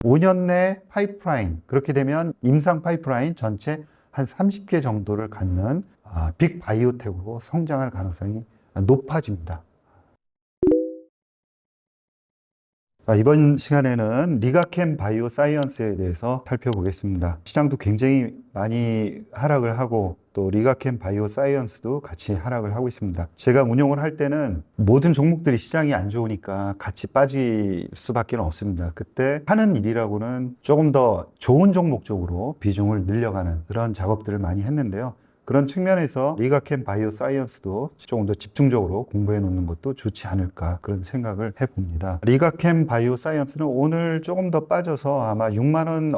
5년 내 파이프라인, 그렇게 되면 임상 파이프라인 전체 한 30개 정도를 갖는 빅 바이오텍으로 성장할 가능성이 높아집니다. 이번 시간에는 리가캠 바이오 사이언스에 대해서 살펴보겠습니다. 시장도 굉장히 많이 하락을 하고 또 리가캠 바이오 사이언스도 같이 하락을 하고 있습니다. 제가 운용을 할 때는 모든 종목들이 시장이 안 좋으니까 같이 빠질 수밖에 없습니다. 그때 하는 일이라고는 조금 더 좋은 종목 쪽으로 비중을 늘려가는 그런 작업들을 많이 했는데요. 그런 측면에서 리가캠 바이오 사이언스도 조금 더 집중적으로 공부해 놓는 것도 좋지 않을까 그런 생각을 해봅니다. 리가캠 바이오 사이언스는 오늘 조금 더 빠져서 아마 6만 원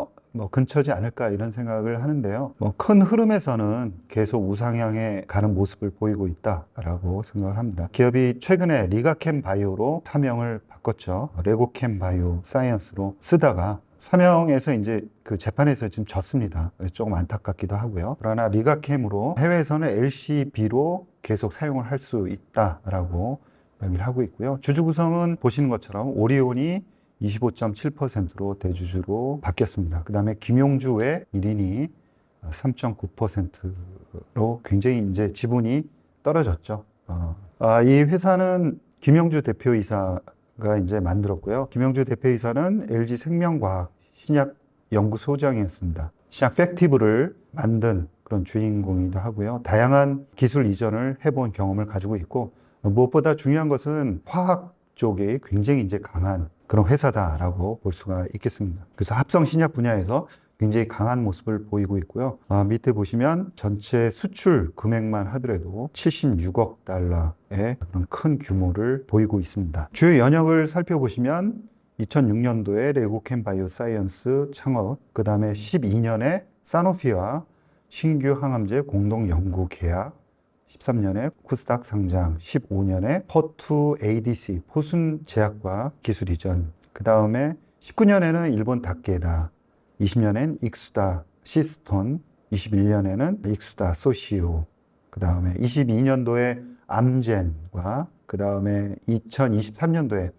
근처지 않을까 이런 생각을 하는데요. 큰 흐름에서는 계속 우상향에 가는 모습을 보이고 있다라고 생각을 합니다. 기업이 최근에 리가캠 바이오로 사명을 바꿨죠. 레고캠 바이오 사이언스로 쓰다가 사명에서 이제 그 재판에서 지금 졌습니다. 조금 안타깝기도 하고요. 그러나 리가캠으로 해외에서는 LCB로 계속 사용을 할 수 있다라고 이야기를 하고 있고요. 주주 구성은 보시는 것처럼 오리온이 25.7%로 대주주로 바뀌었습니다. 그 다음에 김용주 외 1인이 3.9%로 굉장히 이제 지분이 떨어졌죠. 이 회사는 김용주 대표이사가 이제 만들었고요. 김용주 대표이사는 LG 생명과학 신약연구소장이었습니다. 신약 팩티브를 만든 그런 주인공이기도 하고요. 다양한 기술 이전을 해본 경험을 가지고 있고 무엇보다 중요한 것은 화학 쪽에 굉장히 이제 강한 그런 회사다라고 볼 수가 있겠습니다. 그래서 합성 신약 분야에서 굉장히 강한 모습을 보이고 있고요. 밑에 보시면 전체 수출 금액만 하더라도 76억 달러의 그런 큰 규모를 보이고 있습니다. 주요 연역을 살펴보시면 2006년도에 레고캠 바이오 사이언스 창업, 그 다음에 12년에 사노피와 신규 항암제 공동 연구 계약, 13년에 코스닥 상장, 15년에 퍼투 ADC 포순 제약과 기술 이전, 그 다음에 19년에는 일본 다케다, 20년엔 익수다 시스톤, 21년에는 익수다 소시오, 그 다음에 22년도에 암젠과 그 다음에 2023년도에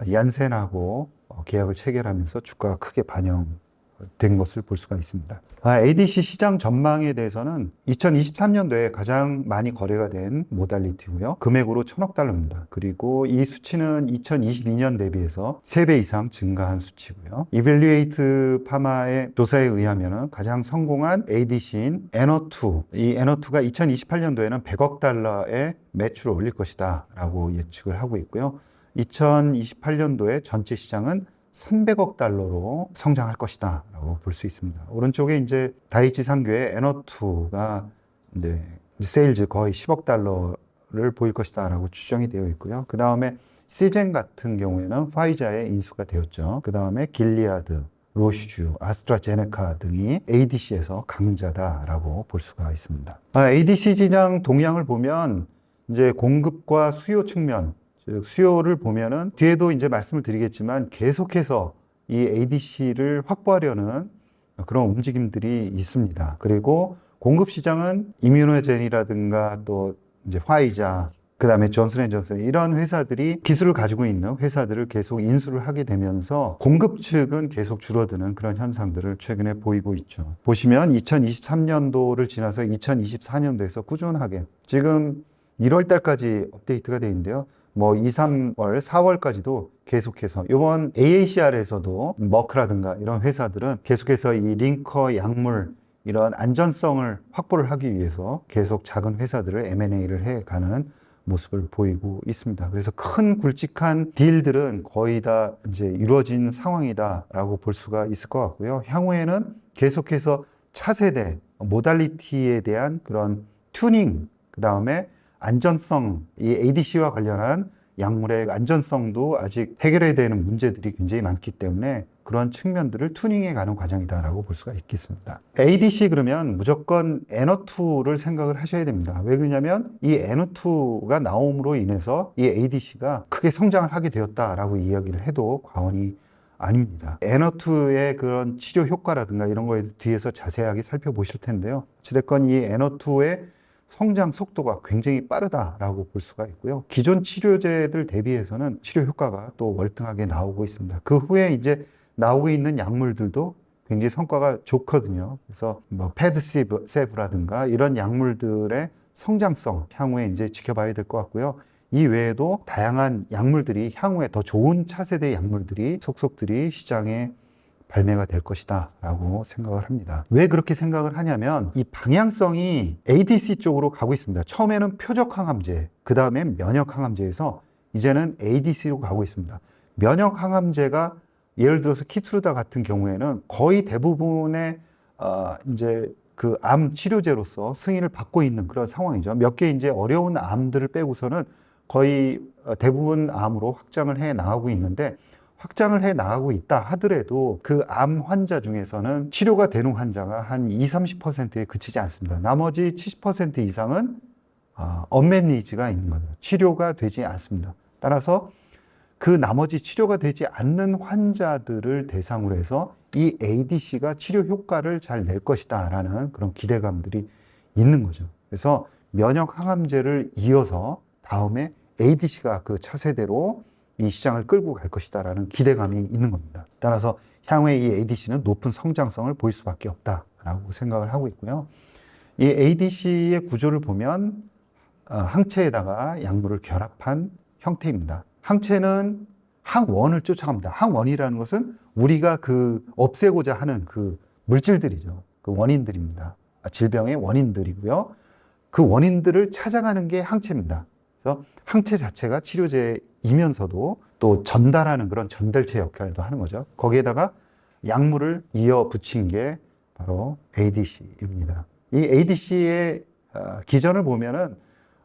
얀센하고 계약을 체결하면서 주가가 크게 반영된 것을 볼 수가 있습니다. ADC 시장 전망에 대해서는 2023년도에 가장 많이 거래가 된 모달리티고요. 금액으로 1,000억 달러입니다. 그리고 이 수치는 2022년 대비해서 3배 이상 증가한 수치고요. 이밸류에이트 파마의 조사에 의하면 가장 성공한 ADC인 에너2, 이 에너2가 2028년도에는 100억 달러의 매출을 올릴 것이다 라고 예측을 하고 있고요. 2028년도에 전체 시장은 300억 달러로 성장할 것이다 라고 볼 수 있습니다. 오른쪽에 이제 다이치 상교의 에너2가 이제 세일즈 거의 10억 달러를 보일 것이다 라고 추정이 되어 있고요. 그 다음에 시젠 같은 경우에는 파이자에 인수가 되었죠. 그 다음에 길리아드, 로슈, 아스트라제네카 등이 ADC에서 강자다라고 볼 수가 있습니다. ADC 시장 동향을 보면 이제 공급과 수요 측면, 수요를 보면은 뒤에도 이제 말씀을 드리겠지만 계속해서 이 ADC를 확보하려는 그런 움직임들이 있습니다. 그리고 공급 시장은 이뮤노젠이라든가 또 이제 화이자, 그 다음에 존슨앤존슨 이런 회사들이 기술을 가지고 있는 회사들을 계속 인수를 하게 되면서 공급 측은 계속 줄어드는 그런 현상들을 최근에 보이고 있죠. 보시면 2023년도를 지나서 2024년도에서 꾸준하게 지금 1월 달까지 업데이트가 되어 있는데요. 2, 3월, 4월까지도 계속해서 이번 AACR에서도 머크라든가 이런 회사들은 계속해서 이 링커 약물 이런 안전성을 확보를 하기 위해서 계속 작은 회사들을 M&A를 해가는 모습을 보이고 있습니다. 그래서 큰 굵직한 딜들은 거의 다 이제 이루어진 상황이다라고 볼 수가 있을 것 같고요. 향후에는 계속해서 차세대 모달리티에 대한 그런 튜닝, 그 다음에 안전성, 이 ADC와 관련한 약물의 안전성도 아직 해결해야 되는 문제들이 굉장히 많기 때문에 그런 측면들을 튜닝해 가는 과정이다라고 볼 수가 있겠습니다. ADC 그러면 무조건 에너2를 생각을 하셔야 됩니다. 왜 그러냐면 이 에너2가 나옴으로 인해서 이 ADC가 크게 성장을 하게 되었다라고 이야기를 해도 과언이 아닙니다. 에너2의 그런 치료 효과라든가 이런 거에 뒤에서 자세하게 살펴보실 텐데요. 어찌됐건 이 에너2의 성장 속도가 굉장히 빠르다라고 볼 수가 있고요. 기존 치료제들 대비해서는 치료 효과가 또 월등하게 나오고 있습니다. 그 후에 이제 나오고 있는 약물들도 굉장히 성과가 좋거든요. 그래서 뭐 패드세브라든가 이런 약물들의 성장성 향후에 이제 지켜봐야 될 것 같고요. 이 외에도 다양한 약물들이 향후에 더 좋은 차세대 약물들이 속속들이 시장에 발매가 될 것이다 라고 생각을 합니다. 왜 그렇게 생각을 하냐면 이 방향성이 ADC 쪽으로 가고 있습니다. 처음에는 표적항암제, 그 다음에 면역항암제에서 이제는 ADC로 가고 있습니다. 면역항암제가 예를 들어서 키트루다 같은 경우에는 거의 대부분의 이제 그 암 치료제로서 승인을 받고 있는 그런 상황이죠. 몇 개 이제 어려운 암들을 빼고서는 거의 대부분 암으로 확장을 해 나가고 있는데, 확장을 해 나가고 있다 하더라도 그 암 환자 중에서는 치료가 되는 환자가 한 20, 30%에 그치지 않습니다. 나머지 70% 이상은 언맷 니즈가 있는 거죠. 치료가 되지 않습니다. 따라서 그 나머지 치료가 되지 않는 환자들을 대상으로 해서 이 ADC가 치료 효과를 잘 낼 것이다 라는 그런 기대감들이 있는 거죠. 그래서 면역 항암제를 이어서 다음에 ADC가 그 차세대로 이 시장을 끌고 갈 것이다 라는 기대감이 있는 겁니다. 따라서 향후에 이 ADC는 높은 성장성을 보일 수밖에 없다라고 생각을 하고 있고요. 이 ADC의 구조를 보면 항체에다가 약물을 결합한 형태입니다. 항체는 항원을 쫓아갑니다. 항원이라는 것은 우리가 그 없애고자 하는 그 물질들이죠. 그 원인들입니다. 질병의 원인들이고요. 그 원인들을 찾아가는 게 항체입니다. 그래서 항체 자체가 치료제이면서도 또 전달하는 그런 전달체 역할도 하는 거죠. 거기에다가 약물을 이어 붙인 게 바로 ADC입니다. 이 ADC의 기전을 보면은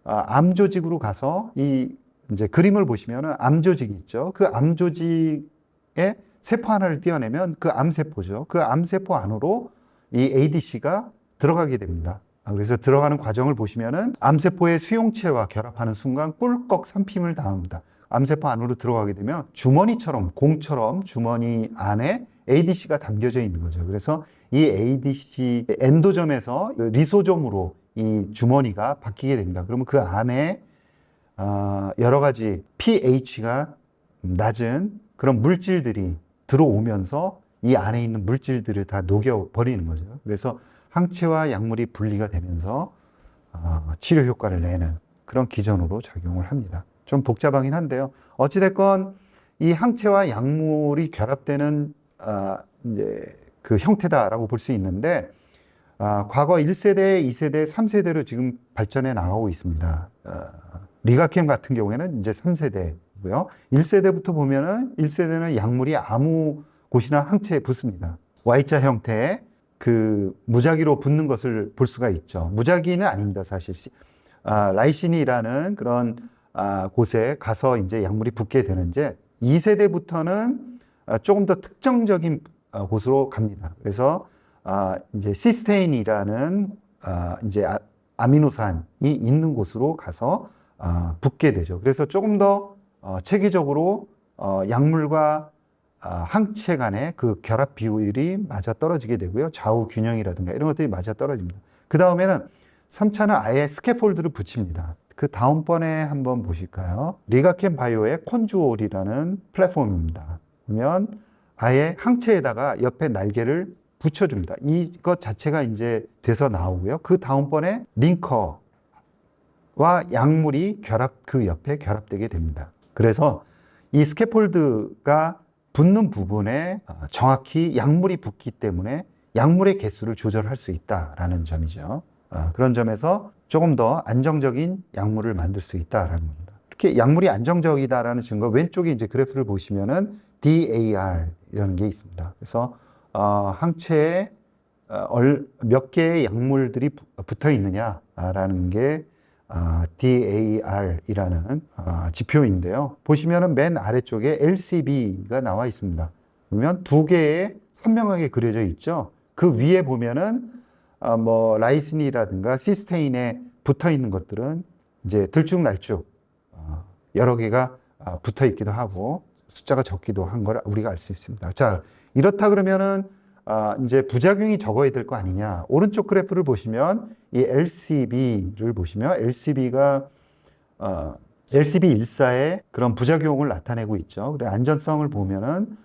암 조직으로 가서 이 이제 그림을 보시면은 암 조직이 있죠. 그 암 조직에 세포 하나를 떼어내면 그 암세포죠. 그 암세포 안으로 이 ADC가 들어가게 됩니다. 그래서 들어가는 과정을 보시면은 암세포의 수용체와 결합하는 순간 꿀꺽 삼킴을 당합니다. 암세포 안으로 들어가게 되면 주머니처럼, 공처럼 주머니 안에 ADC가 담겨져 있는 거죠. 그래서 이 ADC 엔도점에서 리소점으로 이 주머니가 바뀌게 됩니다. 그러면 그 안에 여러 가지 pH가 낮은 그런 물질들이 들어오면서 이 안에 있는 물질들을 다 녹여버리는 거죠. 그래서 항체와 약물이 분리가 되면서 치료 효과를 내는 그런 기전으로 작용을 합니다. 좀 복잡하긴 한데요. 어찌됐건 이 항체와 약물이 결합되는 이제 그 형태다라고 볼 수 있는데, 과거 1세대, 2세대, 3세대로 지금 발전해 나가고 있습니다. 리가캠 같은 경우에는 이제 3세대고요. 1세대부터 보면은 1세대는 약물이 아무 곳이나 항체에 붙습니다. Y자 형태의 그 무작위로 붙는 것을 볼 수가 있죠. 무작위는 아닙니다, 사실. 라이신이라는 그런 곳에 가서 이제 약물이 붙게 되는데 2세대부터는 조금 더 특정적인 곳으로 갑니다. 그래서 이제 시스테인이라는 이제 아미노산이 있는 곳으로 가서 붙게 되죠. 그래서 조금 더 체계적으로 약물과 항체 간의 그 결합 비율이 맞아 떨어지게 되고요. 좌우 균형이라든가 이런 것들이 맞아 떨어집니다. 그 다음에는 3차는 아예 스캐폴드를 붙입니다. 그 다음번에 한번 보실까요? 리가켄 바이오의 콘주올이라는 플랫폼입니다. 보면 아예 항체에다가 옆에 날개를 붙여줍니다. 이것 자체가 이제 돼서 나오고요. 그 다음번에 링커와 약물이 그 옆에 결합되게 됩니다. 그래서 이 스캐폴드가 붙는 부분에 정확히 약물이 붙기 때문에 약물의 개수를 조절할 수 있다라는 점이죠. 그런 점에서 조금 더 안정적인 약물을 만들 수 있다라는 겁니다. 이렇게 약물이 안정적이다라는 증거, 왼쪽에 이제 그래프를 보시면은 DAR이라는 게 있습니다. 그래서 항체에 몇 개의 약물들이 붙어 있느냐라는 게 DAR이라는 지표인데요. 보시면은 맨 아래쪽에 LCB가 나와 있습니다. 보면 두 개의 선명하게 그려져 있죠. 그 위에 보면은 뭐 라이신이라든가 시스테인에 붙어 있는 것들은 이제 들쭉날쭉 여러 개가 붙어 있기도 하고 숫자가 적기도 한 걸 우리가 알 수 있습니다. 자, 이렇다 그러면은 이제 부작용이 적어야 될 거 아니냐. 오른쪽 그래프를 보시면 이 LCB를 보시면 LCB가 LCB14의 그런 부작용을 나타내고 있죠. 그래 안전성을 보면은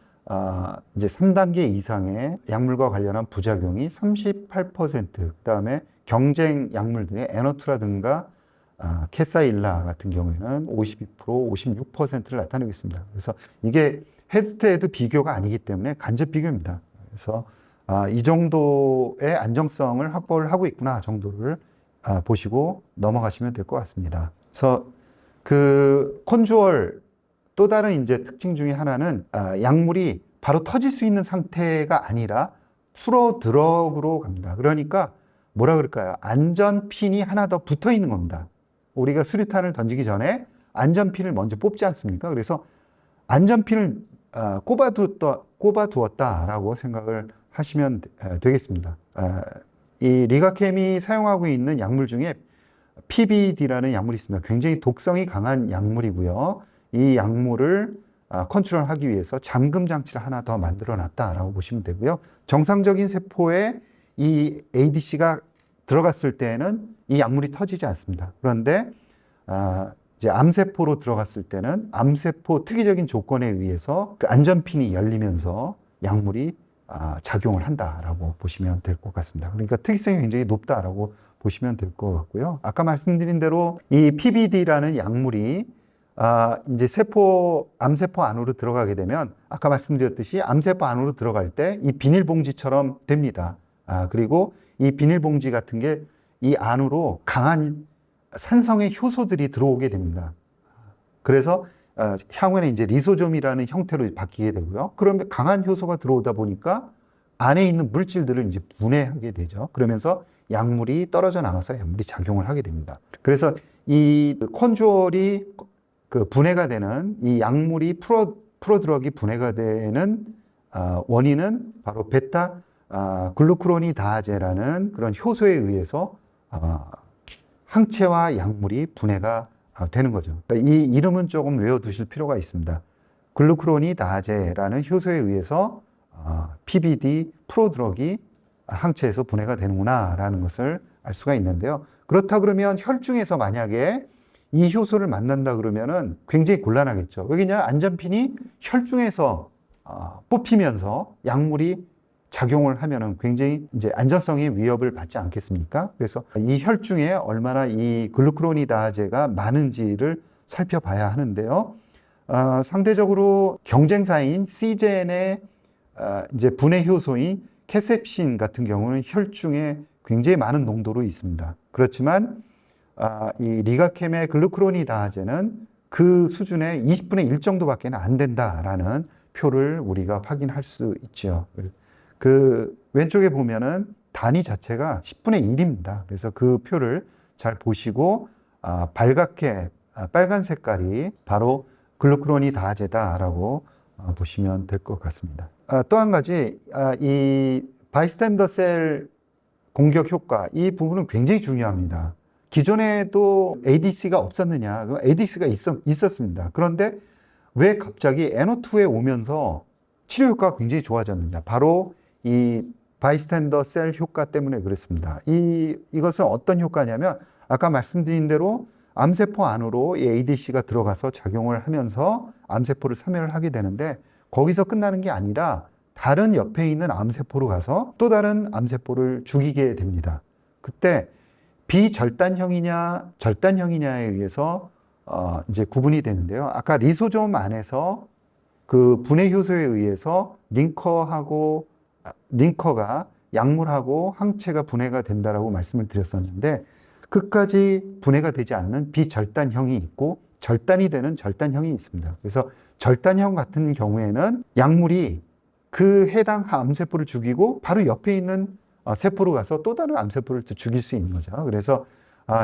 이제 3단계 이상의 약물과 관련한 부작용이 38%, 그다음에 경쟁 약물들의 에너투라든가 캐사일라 같은 경우에는 52%, 56%를 나타내고 있습니다. 그래서 이게 헤드투헤드 비교가 아니기 때문에 간접 비교입니다. 그래서 이 정도의 안정성을 확보를 하고 있구나 정도를 보시고 넘어가시면 될 것 같습니다. 그래서 그 콘주얼 또 다른 이제 특징 중에 하나는 약물이 바로 터질 수 있는 상태가 아니라 프로드럭으로 갑니다. 그러니까 뭐라 그럴까요? 안전핀이 하나 더 붙어 있는 겁니다. 우리가 수류탄을 던지기 전에 안전핀을 먼저 뽑지 않습니까? 그래서 안전핀을 꼽아두었다라고 생각을 하시면 되겠습니다. 이 리가켐이 사용하고 있는 약물 중에 PBD라는 약물이 있습니다. 굉장히 독성이 강한 약물이고요. 이 약물을 컨트롤하기 위해서 잠금 장치를 하나 더 만들어 놨다라고 보시면 되고요. 정상적인 세포에 이 ADC가 들어갔을 때는 이 약물이 터지지 않습니다. 그런데 이제 암세포로 들어갔을 때는 암세포 특이적인 조건에 의해서 그 안전핀이 열리면서 약물이 작용을 한다라고 보시면 될 것 같습니다. 그러니까 특이성이 굉장히 높다라고 보시면 될 것 같고요. 아까 말씀드린 대로 이 PBD라는 약물이 이제 암세포 안으로 들어가게 되면 아까 말씀드렸듯이 암세포 안으로 들어갈 때 이 비닐봉지처럼 됩니다. 그리고 이 비닐봉지 같은 게 이 안으로 강한 산성의 효소들이 들어오게 됩니다. 그래서 향후에는 이제 리소좀이라는 형태로 바뀌게 되고요. 그러면 강한 효소가 들어오다 보니까 안에 있는 물질들을 이제 분해하게 되죠. 그러면서 약물이 떨어져 나가서 약물이 작용을 하게 됩니다. 그래서 이 콘주얼이 그 분해가 되는 이 약물이 프로드럭이 분해가 되는 원인은 바로 베타 글루쿠로니다제라는 그런 효소에 의해서 항체와 약물이 분해가 되는 거죠. 그러니까 이 이름은 조금 외워두실 필요가 있습니다. 글루쿠로니다제라는 효소에 의해서 PBD 프로드럭이 항체에서 분해가 되는구나라는 것을 알 수가 있는데요. 그렇다 그러면 혈중에서 만약에 이 효소를 만난다 그러면은 굉장히 곤란하겠죠. 왜냐? 안전핀이 혈중에서 뽑히면서 약물이 작용을 하면은 굉장히 이제 안전성이 위협을 받지 않겠습니까? 그래서 이 혈중에 얼마나 이 글루쿠로니다제가 많은지를 살펴봐야 하는데요. 상대적으로 경쟁사인 C젠의 이제 분해 효소인 캐셉신 같은 경우는 혈중에 굉장히 많은 농도로 있습니다. 그렇지만 이 리가켐의 글루쿠로니다제는 그 수준의 20분의 1 정도밖에 안 된다라는 표를 우리가 확인할 수 있죠. 그 왼쪽에 보면은 단위 자체가 10분의 1입니다. 그래서 그 표를 잘 보시고 발갛게 빨간 색깔이 바로 글루쿠로니다제다라고 보시면 될 것 같습니다. 또 한 가지 이 바이스탠더 셀 공격 효과 이 부분은 굉장히 중요합니다. 기존에도 ADC가 없었느냐? ADC가 있었습니다. 그런데 왜 갑자기 NO2에 오면서 치료 효과가 굉장히 좋아졌느냐? 바로 이 바이스탠더 셀 효과 때문에 그렇습니다. 이것은 어떤 효과냐면 아까 말씀드린 대로 암세포 안으로 이 ADC가 들어가서 작용을 하면서 암세포를 사멸을 하게 되는데 거기서 끝나는 게 아니라 다른 옆에 있는 암세포로 가서 또 다른 암세포를 죽이게 됩니다. 그때 비절단형이냐 절단형이냐에 의해서 이제 구분이 되는데요. 아까 리소좀 안에서 그 분해 효소에 의해서 링커가 약물하고 항체가 분해가 된다라고 말씀을 드렸었는데 끝까지 분해가 되지 않는 비절단형이 있고 절단이 되는 절단형이 있습니다. 그래서 절단형 같은 경우에는 약물이 그 해당 암세포를 죽이고 바로 옆에 있는 세포로 가서 또 다른 암세포를 죽일 수 있는 거죠. 그래서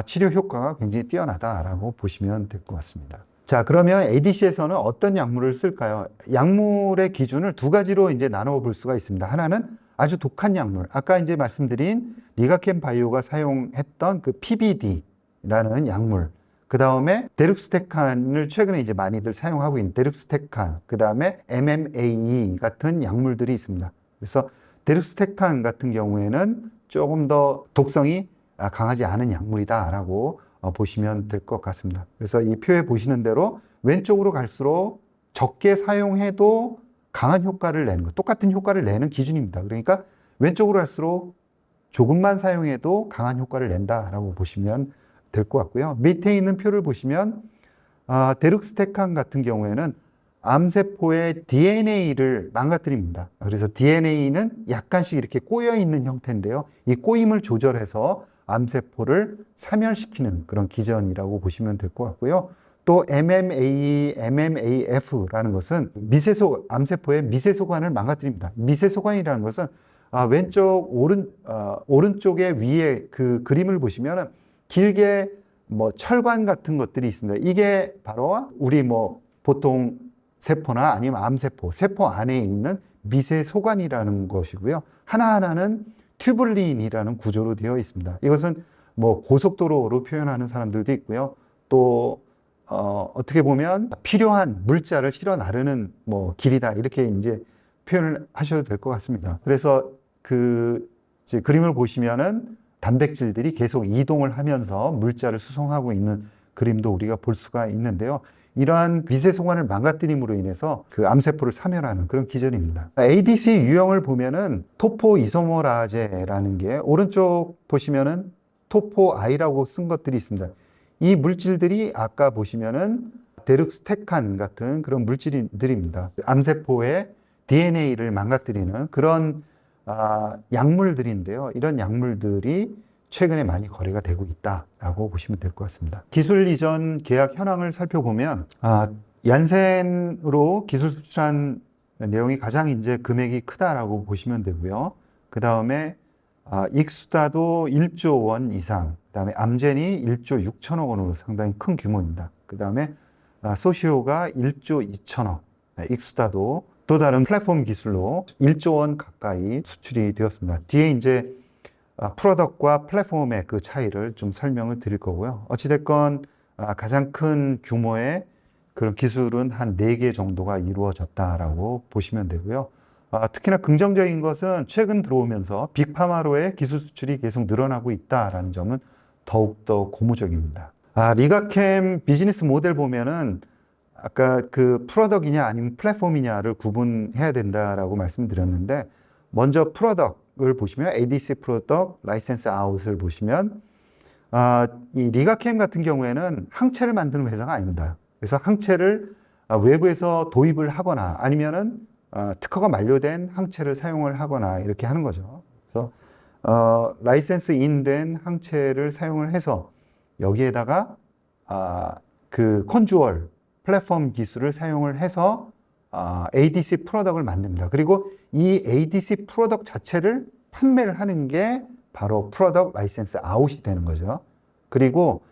치료 효과가 굉장히 뛰어나다라고 보시면 될 것 같습니다. 자, 그러면 ADC에서는 어떤 약물을 쓸까요? 약물의 기준을 두 가지로 이제 나눠 볼 수가 있습니다. 하나는 아주 독한 약물. 아까 이제 말씀드린 리가켐 바이오가 사용했던 그 PBD라는 약물. 그 다음에 데룩스테칸을 최근에 이제 많이들 사용하고 있는 데룩스테칸. 그 다음에 MMA 같은 약물들이 있습니다. 그래서 데룩스테칸 같은 경우에는 조금 더 독성이 강하지 않은 약물이다라고 보시면 될 것 같습니다. 그래서 이 표에 보시는 대로 왼쪽으로 갈수록 적게 사용해도 강한 효과를 내는 것, 똑같은 효과를 내는 기준입니다. 그러니까 왼쪽으로 할수록 조금만 사용해도 강한 효과를 낸다라고 보시면 될 것 같고요. 밑에 있는 표를 보시면 데룩스테칸 같은 경우에는 암세포의 DNA를 망가뜨립니다. 그래서 DNA는 약간씩 이렇게 꼬여 있는 형태인데요. 이 꼬임을 조절해서 암세포를 사멸시키는 그런 기전이라고 보시면 될 것 같고요. 또 MMA, MMAF라는 것은 암세포의 미세소관을 망가뜨립니다. 미세소관이라는 것은 오른쪽에 위에 그 그림을 보시면 길게 철관 같은 것들이 있습니다. 이게 바로 우리 보통 세포나 아니면 암세포, 세포 안에 있는 미세소관이라는 것이고요. 하나하나는 튜블린이라는 구조로 되어 있습니다. 이것은 고속도로로 표현하는 사람들도 있고요. 또 어떻게 보면 필요한 물자를 실어 나르는 길이다, 이렇게 이제 표현을 하셔도 될 것 같습니다. 그래서 이제 그림을 보시면은 단백질들이 계속 이동을 하면서 물자를 수송하고 있는 그림도 우리가 볼 수가 있는데요. 이러한 미세소관을 망가뜨림으로 인해서 그 암세포를 사멸하는 그런 기전입니다. ADC 유형을 보면은 토포이소머라제라는 게 오른쪽 보시면은 토포아이라고 쓴 것들이 있습니다. 이 물질들이 아까 보시면은 데룩스테칸 같은 그런 물질들입니다. 암세포의 DNA를 망가뜨리는 그런 약물들인데요. 이런 약물들이 최근에 많이 거래가 되고 있다라고 보시면 될 것 같습니다. 기술 이전 계약 현황을 살펴보면 얀센으로 기술 수출한 내용이 가장 이제 금액이 크다라고 보시면 되고요. 그 다음에 익수다도 1조 원 이상, 그 다음에 암젠이 1조 6천억 원으로 상당히 큰 규모입니다. 그 다음에 소시오가 1조 2천억, 익수다도 또 다른 플랫폼 기술로 1조 원 가까이 수출이 되었습니다. 뒤에 이제 프로덕트와 플랫폼의 그 차이를 좀 설명을 드릴 거고요. 어찌됐건 가장 큰 규모의 그런 기술은 한 4개 정도가 이루어졌다라고 보시면 되고요. 특히나 긍정적인 것은 최근 들어오면서 빅파마로의 기술 수출이 계속 늘어나고 있다라는 점은 더욱더 고무적입니다. 리가캠 비즈니스 모델 보면은 아까 그 프로덕트이냐 아니면 플랫폼이냐를 구분해야 된다라고 말씀드렸는데, 먼저 프로덕트를 보시면 ADC 프로덕트, 라이센스 아웃을 보시면 이 리가캠 같은 경우에는 항체를 만드는 회사가 아닙니다. 그래서 항체를 외부에서 도입을 하거나 아니면은 특허가 만료된 항체를 사용을 하거나 이렇게 하는 거죠. 그래서 라이센스 인된 항체를 사용을 해서 여기에다가 그 컨주얼 플랫폼 기술을 사용을 해서 ADC 프로덕트를 만듭니다. 그리고 이 ADC 프로덕트 자체를 판매를 하는 게 바로 프로덕트 라이센스 아웃이 되는 거죠. 그리고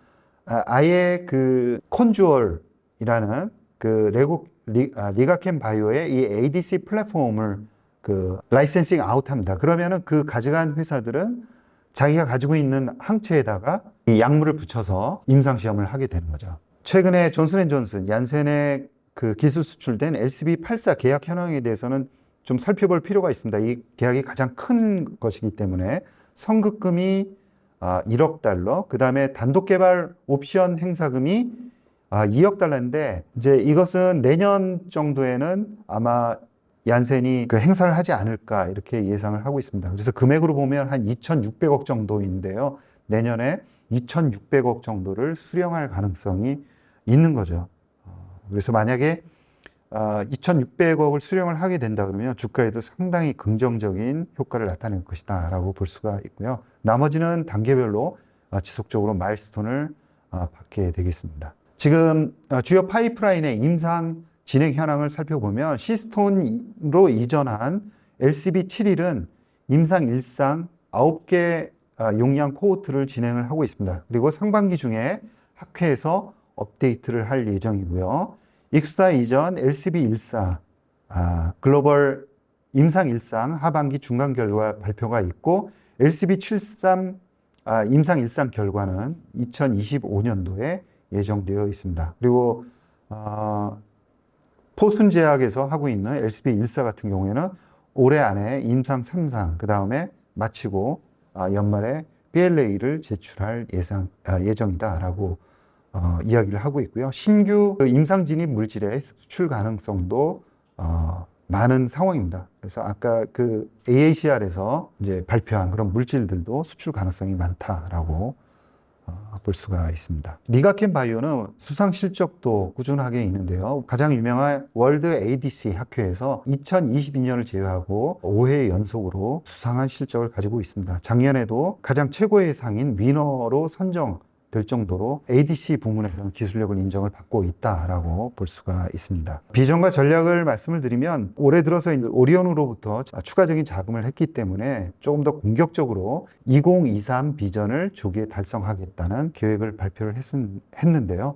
아예 그 컨주얼이라는 그 리가캠 바이오의 이 ADC 플랫폼을 그 라이센싱 아웃합니다. 그러면은 그 가져간 회사들은 자기가 가지고 있는 항체에다가 이 약물을 붙여서 임상 시험을 하게 되는 거죠. 최근에 존슨앤존슨, 얀센의 그 기술 수출된 LCB84 계약 현황에 대해서는 좀 살펴볼 필요가 있습니다. 이 계약이 가장 큰 것이기 때문에 선급금이 1억 달러, 그 다음에 단독 개발 옵션 행사금이 2억 달러인데, 이제 이것은 내년 정도에는 아마 얀센이 그 행사를 하지 않을까 이렇게 예상을 하고 있습니다. 그래서 금액으로 보면 한 2,600억 정도인데요. 내년에 2,600억 정도를 수령할 가능성이 있는 거죠. 그래서 만약에 2,600억을 수령을 하게 된다 그러면 주가에도 상당히 긍정적인 효과를 나타낼 것이다 라고 볼 수가 있고요. 나머지는 단계별로 지속적으로 마일스톤을 받게 되겠습니다. 지금 주요 파이프라인의 임상 진행 현황을 살펴보면 시스톤으로 이전한 LCB71은 임상 1상 9개 용량 코호트를 진행을 하고 있습니다. 그리고 상반기 중에 학회에서 업데이트를 할 예정이고요. 익수다 이전 LCB14 글로벌 임상 1상 하반기 중간 결과 발표가 있고, LCB73 임상 1상 결과는 2025년도에 예정되어 있습니다. 그리고 포순제약에서 하고 있는 LCB14 같은 경우에는 올해 안에 임상 3상 그 다음에 마치고 연말에 BLA를 제출할 예정이다라고 이야기를 하고 있고요. 신규 임상 진입 물질의 수출 가능성도 많은 상황입니다. 그래서 아까 그 AACR에서 이제 발표한 그런 물질들도 수출 가능성이 많다라고 볼 수가 있습니다. 리가켄 바이오는 수상 실적도 꾸준하게 있는데요. 가장 유명한 월드 ADC 학회에서 2022년을 제외하고 5회 연속으로 수상한 실적을 가지고 있습니다. 작년에도 가장 최고의 상인 위너로 선정될 정도로 ADC 부문에서는 기술력을 인정을 받고 있다라고 볼 수가 있습니다. 비전과 전략을 말씀을 드리면 올해 들어서 오리온으로부터 추가적인 자금을 했기 때문에 조금 더 공격적으로 2023 비전을 조기에 달성하겠다는 계획을 발표를 했는데요.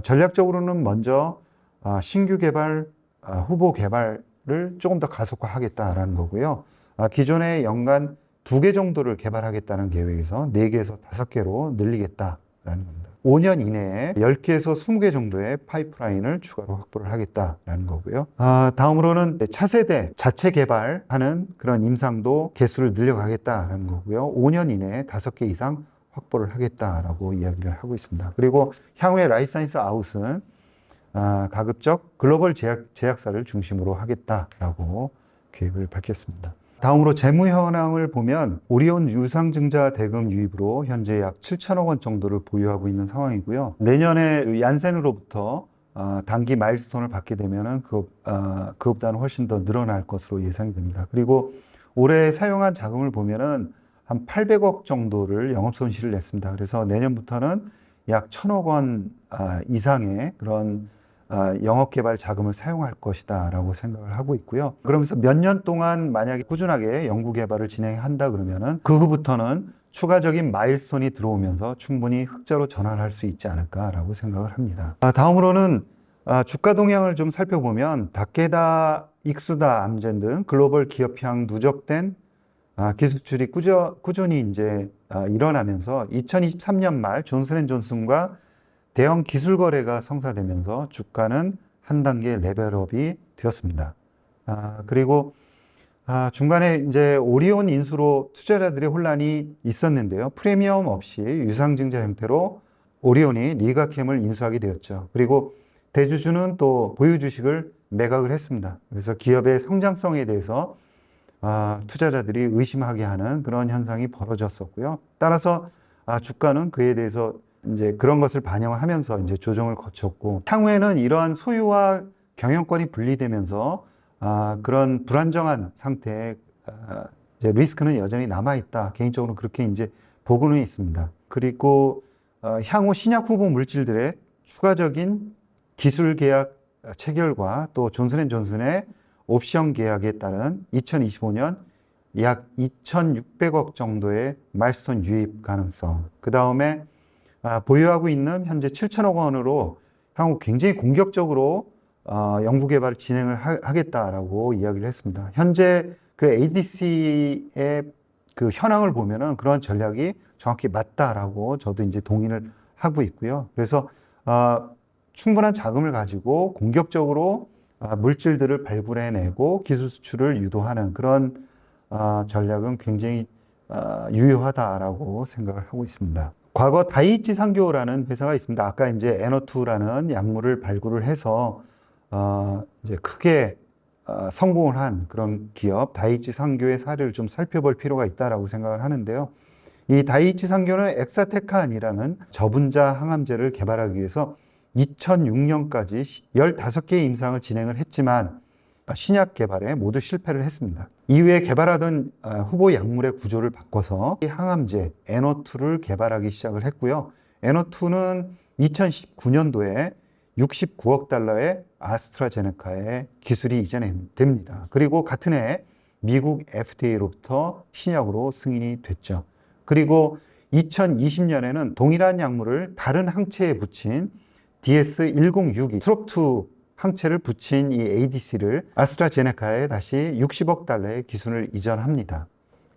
전략적으로는 먼저 신규 개발, 후보 개발을 조금 더 가속화하겠다라는 거고요. 기존에 연간 2개 정도를 개발하겠다는 계획에서 4개에서 5개로 늘리겠다라는 겁니다. 5년 이내에 10개에서 20개 정도의 파이프라인을 추가로 확보를 하겠다라는 거고요. 다음으로는 차세대 자체 개발하는 그런 임상도 개수를 늘려가겠다라는 거고요. 5년 이내에 5개 이상 확보를 하겠다라고 이야기를 하고 있습니다. 그리고 향후에 라이프사이언스 아웃은 가급적 글로벌 제약사를 중심으로 하겠다라고 계획을 밝혔습니다. 다음으로 재무 현황을 보면 오리온 유상증자 대금 유입으로 현재 약 7천억 원 정도를 보유하고 있는 상황이고요. 내년에 얀센으로부터 단기 마일스톤을 받게 되면은 그것보다는 훨씬 더 늘어날 것으로 예상이 됩니다. 그리고 올해 사용한 자금을 보면은 한 800억 정도를 영업 손실을 냈습니다. 그래서 내년부터는 약 1,000억 원 이상의 그런 영업 개발 자금을 사용할 것이다 라고 생각을 하고 있고요. 그러면서 몇 년 동안 만약에 꾸준하게 연구 개발을 진행한다 그러면은 그 후부터는 추가적인 마일스톤이 들어오면서 충분히 흑자로 전환할 수 있지 않을까라고 생각을 합니다. 다음으로는 주가 동향을 좀 살펴보면 다케다, 익수다, 암젠 등 글로벌 기업향 누적된 기술출이 꾸준히 이제 일어나면서 2023년 말 존슨앤존슨과 대형 기술 거래가 성사되면서 주가는 한 단계 레벨업이 되었습니다. 그리고 중간에 이제 오리온 인수로 투자자들의 혼란이 있었는데요. 프리미엄 없이 유상증자 형태로 오리온이 리가캠을 인수하게 되었죠. 그리고 대주주는 또 보유 주식을 매각을 했습니다. 그래서 기업의 성장성에 대해서 투자자들이 의심하게 하는 그런 현상이 벌어졌었고요. 따라서 주가는 그에 대해서 이제 그런 것을 반영하면서 이제 조정을 거쳤고, 향후에는 이러한 소유와 경영권이 분리되면서 그런 불안정한 상태에 이제 리스크는 여전히 남아 있다. 개인적으로 그렇게 이제 보고는 있습니다. 그리고 향후 신약 후보 물질들의 추가적인 기술 계약 체결과 또 존슨앤존슨의 옵션 계약에 따른 2025년 약 2,600억 정도의 마일스톤 유입 가능성, 그 다음에 보유하고 있는 현재 7천억 원으로 향후 굉장히 공격적으로 연구 개발을 진행을 하겠다라고 이야기를 했습니다. 현재 그 ADC의 그 현황을 보면은 그런 전략이 정확히 맞다라고 저도 이제 동의를 하고 있고요. 그래서 충분한 자금을 가지고 공격적으로 물질들을 발굴해내고 기술 수출을 유도하는 그런 전략은 굉장히 유효하다라고 생각을 하고 있습니다. 과거 다이이치 상교라는 회사가 있습니다. 아까 이제 에너투라는 약물을 발굴을 해서 이제 크게 성공을 한 그런 기업 다이이치 상교의 사례를 좀 살펴볼 필요가 있다라고 생각을 하는데요. 이 다이이치 상교는 엑사테칸이라는 저분자 항암제를 개발하기 위해서 2006년까지 15개의 임상을 진행을 했지만 신약 개발에 모두 실패를 했습니다. 이후에 개발하던 후보 약물의 구조를 바꿔서 이 항암제 에너투를 개발하기 시작을 했고요. 에너투는 2019년도에 69억 달러의 아스트라제네카의 기술이 이전됩니다. 그리고 같은 해 미국 FDA로부터 신약으로 승인이 됐죠. 그리고 2020년에는 동일한 약물을 다른 항체에 붙인 DS1062 트롭2 항체를 붙인 이 ADC를 아스트라제네카에 다시 60억 달러의 기술을 이전합니다.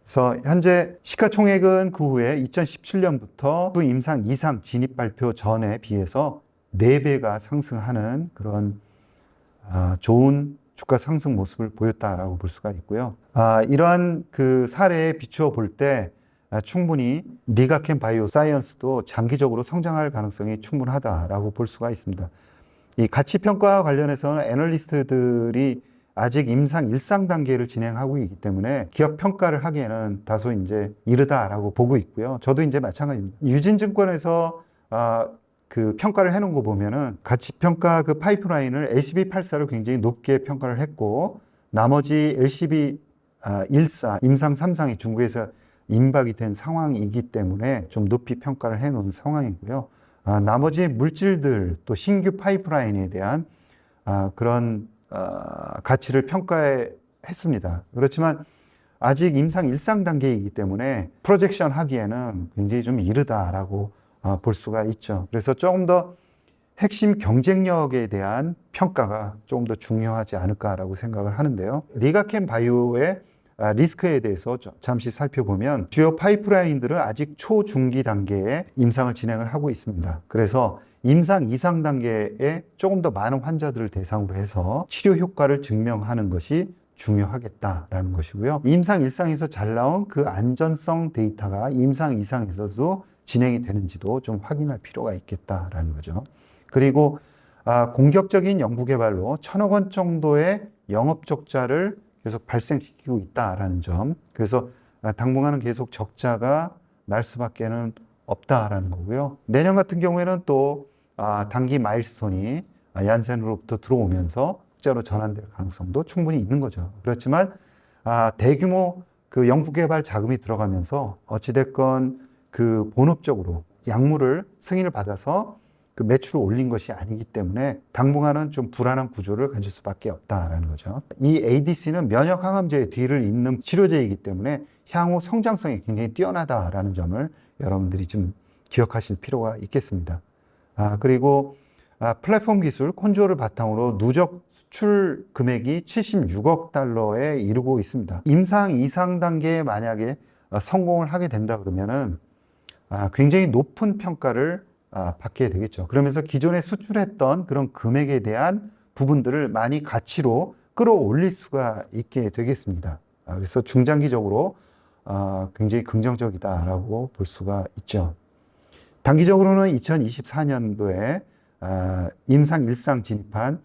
그래서 현재 시가총액은 그 후에 2017년부터 임상 2상 진입 발표 전에 비해서 4배가 상승하는 그런 좋은 주가 상승 모습을 보였다라고 볼 수가 있고요. 이러한 그 사례에 비추어 볼 때 충분히 리가켄 바이오 사이언스도 장기적으로 성장할 가능성이 충분하다라고 볼 수가 있습니다. 이 가치평가와 관련해서는 애널리스트들이 아직 임상 1상 단계를 진행하고 있기 때문에 기업 평가를 하기에는 다소 이제 이르다라고 보고 있고요. 저도 이제 마찬가지입니다. 유진증권에서 그 평가를 해놓은 거 보면은 가치평가 그 파이프라인을 LCB84를 굉장히 높게 평가를 했고, 나머지 LCB 1사, 임상 3상이 중국에서 임박이 된 상황이기 때문에 좀 높이 평가를 해놓은 상황이고요. 나머지 물질들 또 신규 파이프라인에 대한 그런 가치를 평가했습니다. 그렇지만 아직 임상 1상 단계이기 때문에 프로젝션 하기에는 굉장히 좀 이르다라고 볼 수가 있죠. 그래서 조금 더 핵심 경쟁력에 대한 평가가 조금 더 중요하지 않을까라고 생각을 하는데요. 리가캠 바이오의 리스크에 대해서 잠시 살펴보면 주요 파이프라인들은 아직 초중기 단계에 임상을 진행을 하고 있습니다. 그래서 임상 2상 단계에 조금 더 많은 환자들을 대상으로 해서 치료 효과를 증명하는 것이 중요하겠다라는 것이고요. 임상 1상에서 잘 나온 그 안전성 데이터가 임상 2상에서도 진행이 되는지도 좀 확인할 필요가 있겠다라는 거죠. 그리고 공격적인 연구개발로 1,000억 원 정도의 영업 적자를 계속 발생시키고 있다라는 점. 그래서 당분간은 계속 적자가 날 수밖에는 없다라는 거고요. 내년 같은 경우에는 또 단기 마일스톤이 얀센으로부터 들어오면서 적자로 전환될 가능성도 충분히 있는 거죠. 그렇지만 대규모 그 연구개발 자금이 들어가면서 어찌됐건 그 본업적으로 약물을 승인을 받아서 그 매출을 올린 것이 아니기 때문에 당분간은 좀 불안한 구조를 가질 수밖에 없다라는 거죠. 이 ADC는 면역 항암제의 뒤를 잇는 치료제이기 때문에 향후 성장성이 굉장히 뛰어나다라는 점을 여러분들이 좀 기억하실 필요가 있겠습니다. 그리고 플랫폼 기술 콘조를 바탕으로 누적 수출 금액이 76억 달러에 이르고 있습니다. 임상 2상 단계에 만약에 성공을 하게 된다 그러면은 굉장히 높은 평가를 받게 되겠죠. 그러면서 기존에 수출했던 그런 금액에 대한 부분들을 많이 가치로 끌어올릴 수가 있게 되겠습니다. 그래서 중장기적으로 굉장히 긍정적이다라고 볼 수가 있죠. 단기적으로는 2024년도에 임상 1상 진입한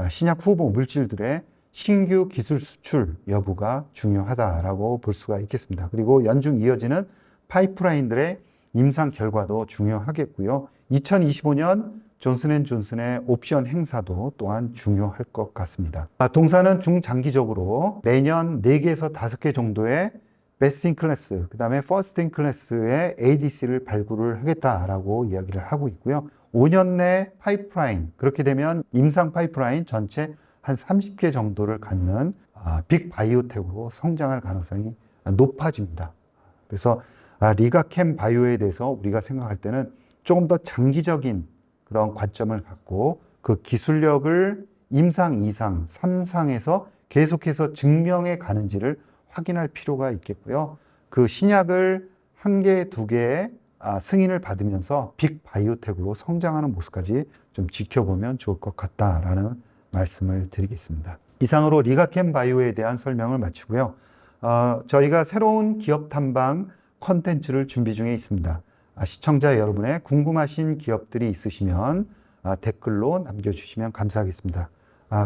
신약 후보 물질들의 신규 기술 수출 여부가 중요하다라고 볼 수가 있겠습니다. 그리고 연중 이어지는 파이프라인들의 임상 결과도 중요하겠고요. 2025년 존슨앤존슨의 옵션 행사도 또한 중요할 것 같습니다. 동사는 중장기적으로 매년 4개에서 5개 정도의 베스트 인 클래스, 그 다음에 퍼스트 인 클래스의 ADC를 발굴을 하겠다라고 이야기를 하고 있고요. 5년 내 파이프라인, 그렇게 되면 임상 파이프라인 전체 한 30개 정도를 갖는 빅 바이오텍으로 성장할 가능성이 높아집니다. 그래서 리가캠 바이오에 대해서 우리가 생각할 때는 조금 더 장기적인 그런 관점을 갖고 그 기술력을 임상 2상, 3상에서 계속해서 증명해 가는지를 확인할 필요가 있겠고요. 그 신약을 1개, 2개의 승인을 받으면서 빅 바이오텍으로 성장하는 모습까지 좀 지켜보면 좋을 것 같다라는 말씀을 드리겠습니다. 이상으로 리가캠 바이오에 대한 설명을 마치고요. 저희가 새로운 기업 탐방 컨텐츠를 준비 중에 있습니다. 시청자 여러분의 궁금하신 기업들이 있으시면 댓글로 남겨주시면 감사하겠습니다.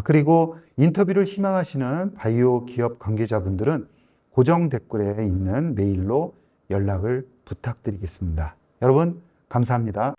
그리고 인터뷰를 희망하시는 바이오 기업 관계자분들은 고정 댓글에 있는 메일로 연락을 부탁드리겠습니다. 여러분, 감사합니다.